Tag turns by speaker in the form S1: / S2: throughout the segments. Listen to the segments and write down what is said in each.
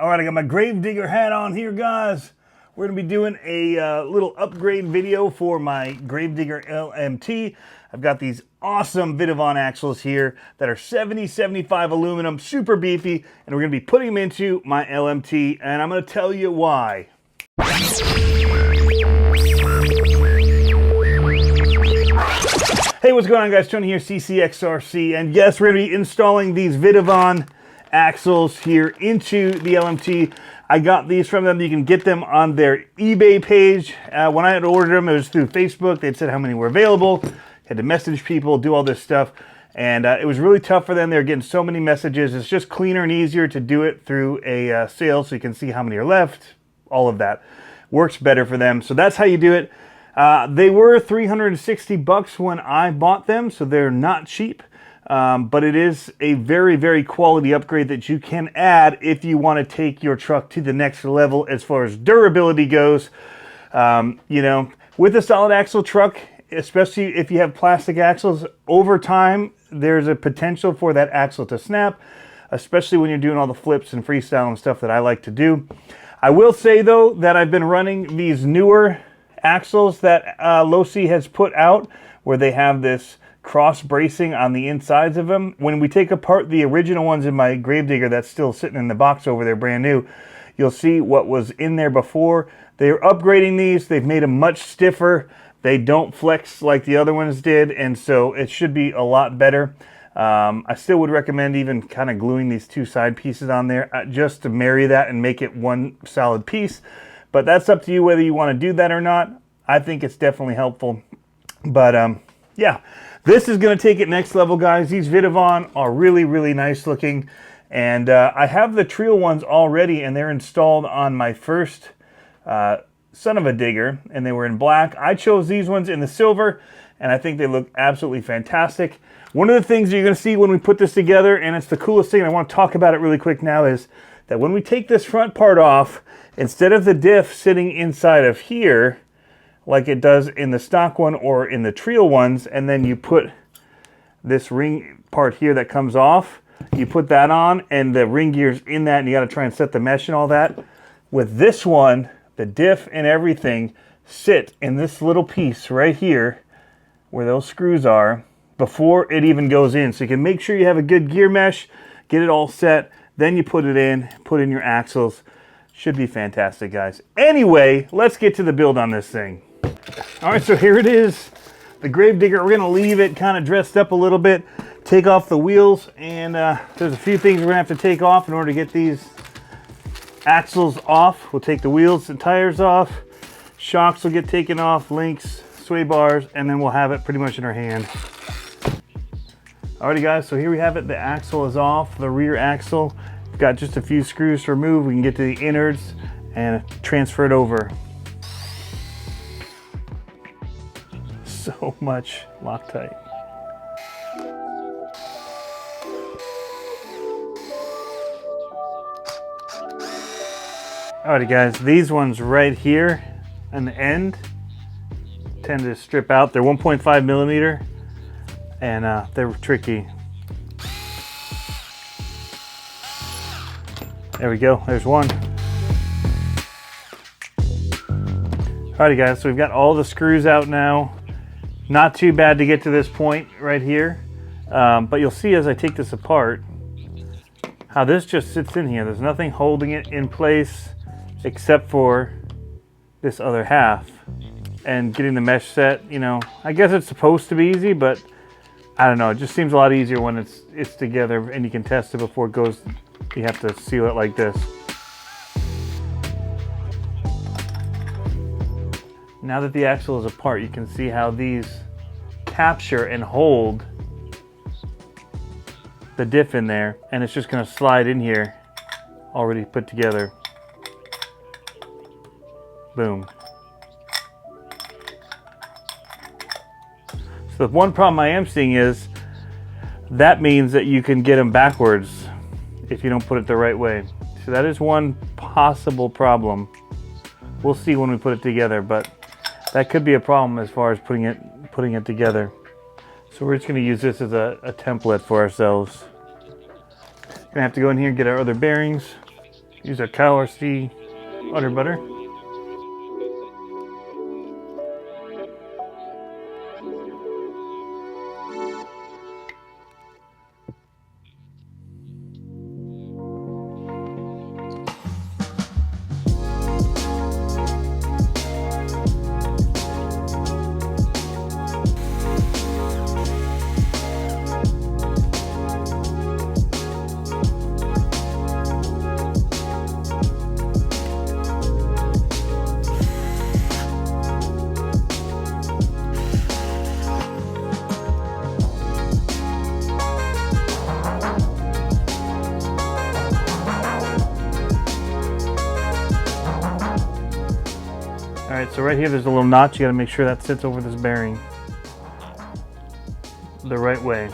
S1: All right, I got my Gravedigger hat on here, guys. We're going to be doing a little upgrade video for my Gravedigger LMT. I've got these awesome Vitavon axles here that are 70-75 aluminum, super beefy, and we're going to be putting them into my LMT, and I'm going to tell you why. Hey, what's going on, guys? Tony here, CCxRC, and yes, we're going to be installing these Vitavon axles here into the LMT. I got these from them. You can get them on their eBay page. When I had ordered them, it was through Facebook. They'd said how many were available. Had to message people, do all this stuff, and it was really tough for them. They were getting so many messages. It's just cleaner and easier to do it through a sale, so you can see how many are left. All of that works better for them. So that's how you do it. They were $360 when I bought them, so they're not cheap. But it is a very, very quality upgrade that you can add if you want to take your truck to the next level as far as durability goes. You know, with a solid axle truck, especially if you have plastic axles, over time, there's a potential for that axle to snap, especially when you're doing all the flips and freestyle and stuff that I like to do. I will say, though, that I've been running these newer axles that Losi has put out, where they have this cross bracing on the insides of them. When we take apart the original ones in my Gravedigger that's still sitting in the box over there brand new, you'll see what was in there before. They're upgrading these. They've made them much stiffer. They don't flex like the other ones did, and so it should be a lot better. I still would recommend even kind of gluing these two side pieces on there just to marry that and make it one solid piece. But that's up to you whether you want to do that or not. I think it's definitely helpful. But yeah, this is going to take it next level, guys. These Vitavon are really, really nice looking. And I have the Treal ones already, and they're installed on my first son of a digger, and they were in black. I chose these ones in the silver, and I think they look absolutely fantastic. One of the things you're going to see when we put this together, and it's the coolest thing, and I want to talk about it really quick now, is that when we take this front part off, instead of the diff sitting inside of here, like it does in the stock one or in the Treal ones, and then you put this ring part here that comes off, you put that on, and the ring gear's in that, and you got to try and set the mesh and all that. With this one, the diff and everything sit in this little piece right here, where those screws are, before it even goes in. So you can make sure you have a good gear mesh, get it all set, then you put it in, put in your axles. Should be fantastic, guys. Anyway, let's get to the build on this thing. All right, so here it is, the Gravedigger. We're going to leave it kind of dressed up a little bit, take off the wheels, and there's a few things we're going to have to take off in order to get these axles off. We'll take the wheels and tires off, shocks will get taken off, links, sway bars, and then we'll have it pretty much in our hand. Alrighty, guys, so here we have it. The axle is off, the rear axle. We've got just a few screws to remove. We can get to the innards and transfer it over. So much Loctite. Alrighty, guys, these ones right here on the end tend to strip out. They're 1.5 millimeter, and they're tricky. There we go, there's one. Alrighty, guys, so we've got all the screws out now. Not too bad to get to this point right here, but you'll see as I take this apart how this just sits in here. There's nothing holding it in place except for this other half. And getting the mesh set, you know, I guess it's supposed to be easy, but I don't know, it just seems a lot easier when it's together and you can test it before it goes. You have to seal it like this. Now that the axle is apart, you can see how these capture and hold the diff in there, and it's just going to slide in here, already put together. Boom. So the one problem I am seeing is that means that you can get them backwards if you don't put it the right way. So that is one possible problem. We'll see when we put it together, but that could be a problem as far as putting it together. So we're just going to use this as a template for ourselves. Gonna have to go in here and get our other bearings. Use a cow RC butter butter. Alright, so right here there's a little notch. You gotta make sure that sits over this bearing the right way.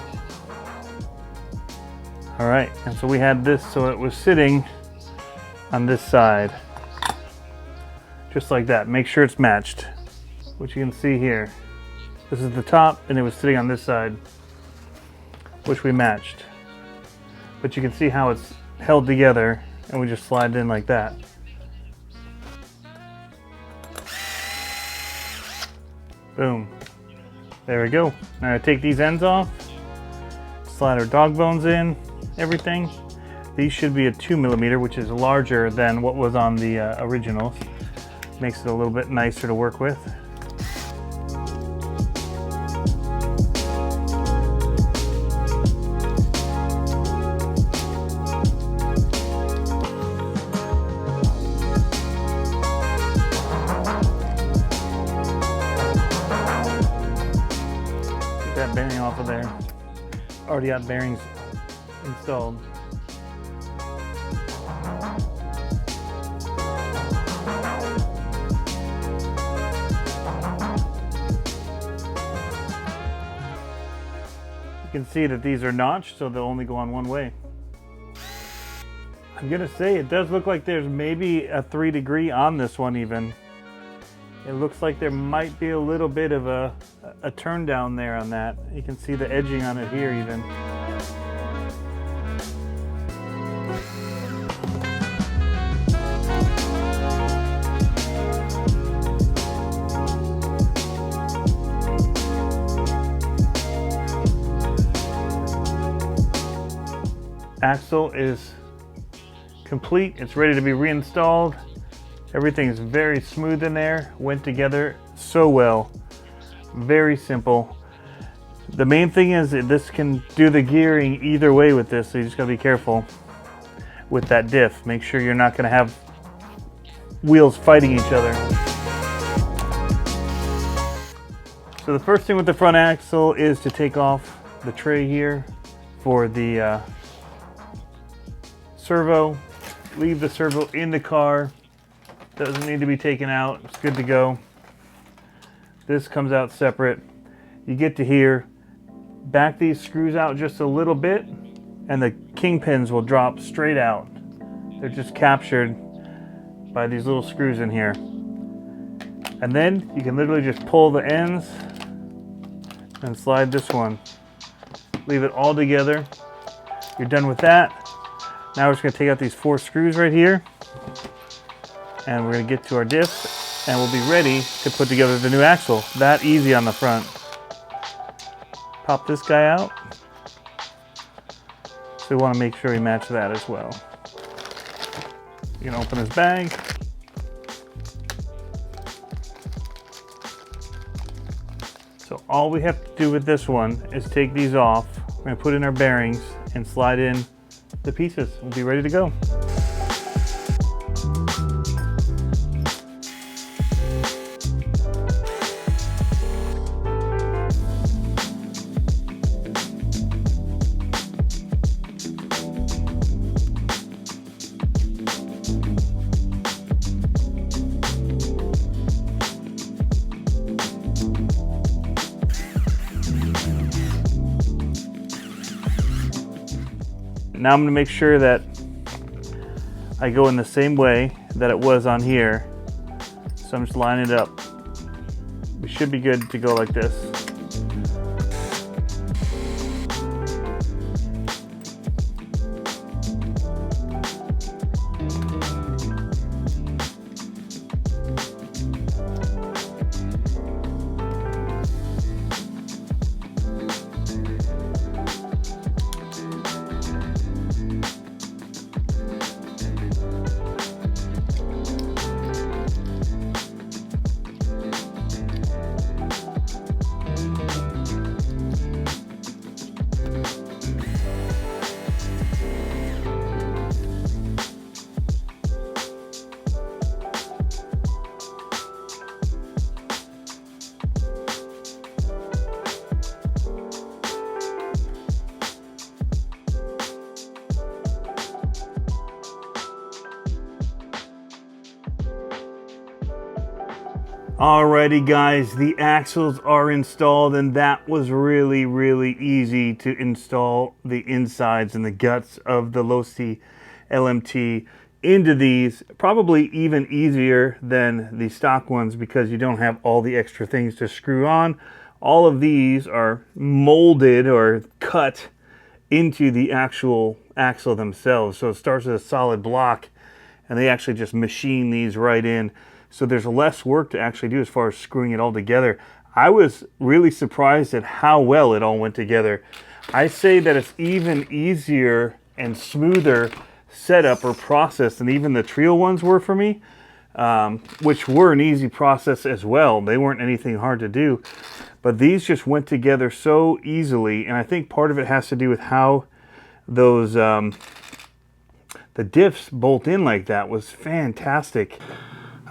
S1: Alright, and so we had this so it was sitting on this side. Just like that. Make sure it's matched. Which you can see here. This is the top and it was sitting on this side, which we matched. But you can see how it's held together and we just slide it in like that. Boom. There we go. Now I take these ends off, slide our dog bones in, everything. These should be a 2mm, which is larger than what was on the originals. Makes it a little bit nicer to work with. That bearing off of there. Already got bearings installed. You can see that these are notched, so they'll only go on one way. I'm gonna say it does look like there's maybe a 3 degree on this one even. It looks like there might be a little bit of a turn down there on that. You can see the edging on it here even. Axle is complete. It's ready to be reinstalled. Everything is very smooth in there, went together so well. Very simple. The main thing is that this can do the gearing either way with this, so you just gotta be careful with that diff. Make sure you're not gonna have wheels fighting each other. So the first thing with the front axle is to take off the tray here for the servo. Leave the servo in the car. Doesn't need to be taken out. It's good to go. This comes out separate. You get to here, back these screws out just a little bit, and the kingpins will drop straight out. They're just captured by these little screws in here. And then you can literally just pull the ends and slide this one. Leave it all together. You're done with that. Now we're just going to take out these 4 screws right here. And we're going to get to our diff, and we'll be ready to put together the new axle. That easy on the front. Pop this guy out. So we want to make sure we match that as well. You can open his bag. So all we have to do with this one is take these off. We're going to put in our bearings and slide in the pieces. We'll be ready to go. Now I'm going to make sure that I go in the same way that it was on here. So I'm just lining it up. We should be good to go like this. Alrighty guys, the axles are installed, and that was really, really easy to install the insides and the guts of the Hesse LMT into these. Probably even easier than the stock ones because you don't have all the extra things to screw on. All of these are molded or cut into the actual axle themselves. So it starts as a solid block, and they actually just machine these right in. So there's less work to actually do as far as screwing it all together. I was really surprised at how well it all went together. I say that it's even easier and smoother setup or process than even the Treal ones were for me, which were an easy process as well. They weren't anything hard to do, but these just went together so easily, and I think part of it has to do with how those the diffs bolt in like that was fantastic.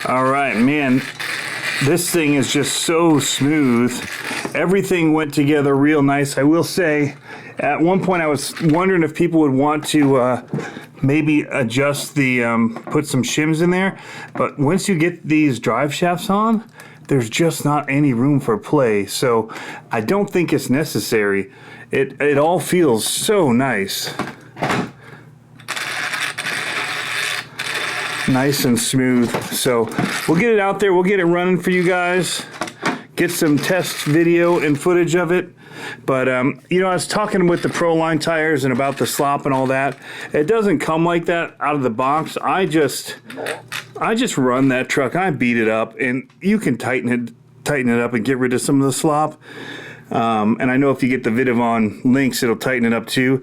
S1: All right, man, this thing is just so smooth. Everything went together real nice. I will say, at one point I was wondering if people would want to maybe adjust the, put some shims in there. But once you get these drive shafts on, there's just not any room for play. So I don't think it's necessary. It all feels so nice. Nice and smooth. So we'll get it out there, we'll get it running for you guys, get some test video and footage of it. But you know, I was talking with the Pro Line tires and about the slop and all that. It doesn't come like that out of the box. I just run that truck, I beat it up, and you can tighten it up and get rid of some of the slop. And I know if you get the Vitavon links, it'll tighten it up too.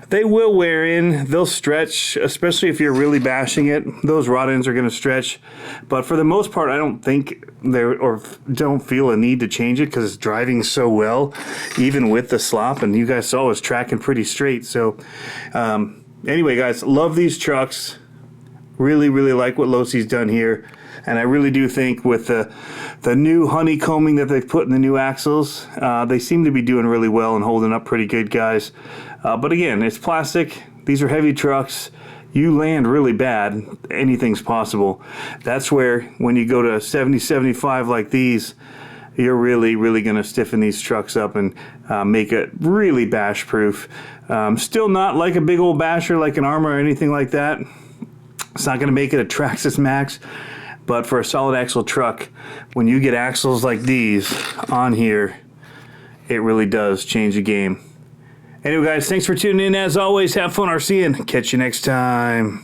S1: They will wear in, they'll stretch, especially if you're really bashing it. Those rod ends are going to stretch, but for the most part, I don't think don't feel a need to change it because it's driving so well, even with the slop. And you guys saw it's tracking pretty straight. So anyway, guys, love these trucks. Really, really like what Hesse's done here. And I really do think with the new honeycombing that they've put in the new axles, they seem to be doing really well and holding up pretty good, guys. But again, it's plastic. These are heavy trucks. You land really bad, anything's possible. That's where when you go to 70, 75 like these, you're really, really going to stiffen these trucks up and make it really bash proof. Still not like a big old basher like an Armor or anything like that. It's not going to make it a Traxxas Max. But for a solid axle truck, when you get axles like these on here, it really does change the game. Anyway, guys, thanks for tuning in. As always, have fun RCing. Catch you next time.